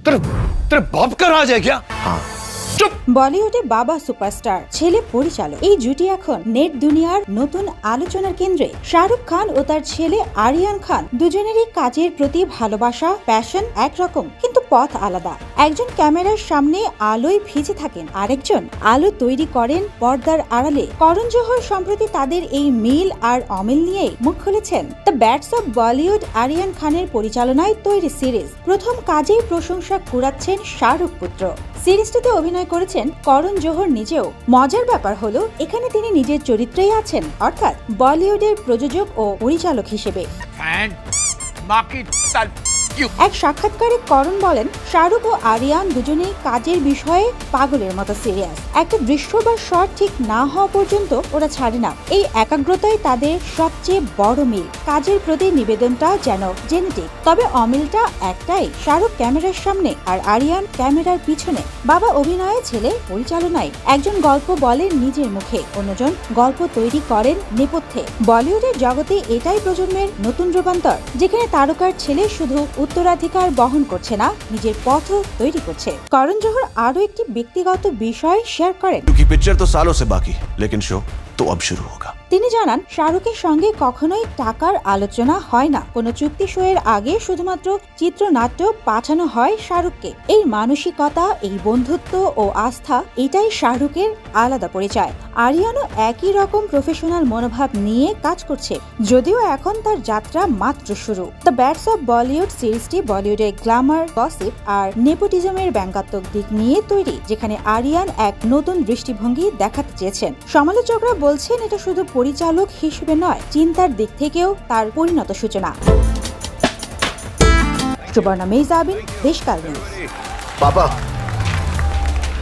तेरे तेरे बाप का राज है क्या? हाँ। বলিউডে বাবা সুপারস্টার ছেলে পরিচালক এই জুটি এখন নেট দুনিয়ার নতুন আলোচনার কেন্দ্রে। শাহরুখ খান ও তার ছেলে আরিয়ান খান দুজনেরই কাজের প্রতি ভালোবাসা প্যাশন একরকম, কিন্তু পথ আলাদা। একজন ক্যামেরার সামনে আলোয় ভিজে থাকেন, আরেকজন আলো তৈরি করেন পর্দার আড়ালে। করণ জোহর সম্প্রতি তাদের এই মিল আর অমিল নিয়ে মুখ খুলেছেন। দ্য ব্যাটস অব বলিউড আরিয়ান খানের পরিচালনায় তৈরি সিরিজ প্রথম কাজেই প্রশংসা কুড়াচ্ছেন শাহরুখ পুত্র। সিরিজটিতে অভিনয় করেছেন করণ জোহর নিজেও। মজার ব্যাপার হলো এখানে তিনি নিজের চরিত্রেই আছেন, অর্থাৎ বলিউডের প্রযোজক ও পরিচালক হিসেবে। এক সাক্ষাৎকারে করণ বলেন, শাহরুখ ও আরিয়ান দুজনেই কাজের বিষয়ে পাগলের মতো সিরিয়াস। একটা দৃশ্য বা শট ঠিক না হওয়া পর্যন্ত ওরা ছাড়ে না। এই একাগ্রতাই তাদের সবচেয়ে বড় মিল। কাজের প্রতি নিবেদনটা যেন জেনেটিক। তবে অমিলটা একটাই, শাহরুখ ক্যামেরার সামনে আর আরিয়ান ক্যামেরার পিছনে। বাবা অভিনয়ে, ছেলে পরিচালনায়। একজন গল্প বলেন নিজের মুখে, অন্যজন গল্প তৈরি করেন নেপথ্যে। বলিউডের জগতে এটাই প্রজন্মের নতুন রূপান্তর, যেখানে তারকার ছেলে শুধু উত্তরাধিকার বহন করছে না, নিজের পথও তৈরি করছে। করণ জোহর আরো একটি ব্যক্তিগত বিষয় শেয়ার করেন। पिक्चर तो सालों से बाकी, लेकिन शो तो अब शुरू होगा। তিনি জানান, শাহরুখের সঙ্গে কখনোই টাকার আলোচনা হয় না। কোনো চুক্তি শোয়ের আগে শুধুমাত্র চিত্রনাট্য পাঠানো হয় শাহরুখকে। এই মানসিকতা, এই বন্ধুত্ব ও আস্থা, এটাই শাহরুখের আলাদা পরিচয়। আরিয়ানও একই রকম প্রফেশনাল মনোভাব নিয়ে কাজ করছে, যদিও এখন তার যাত্রা মাত্র শুরু। দ্য ব্যাটস অব বলিউড সিরিজটি বলিউডের গ্ল্যামার, গসিপ আর নেপোটিজমের ব্যঙ্গাত্মক দিক নিয়ে তৈরি, যেখানে আরিয়ান এক নতুন দৃষ্টিভঙ্গি দেখাতে চেয়েছেন। সমালোচকরা বলছেন এটা শুধু পরিচালক হিসেবে নয়, চিন্তার দিক থেকেও তার পরিণত সূচনা। সুবর্ণা মেহজাবিন, দেশকাল নিউজ। पापा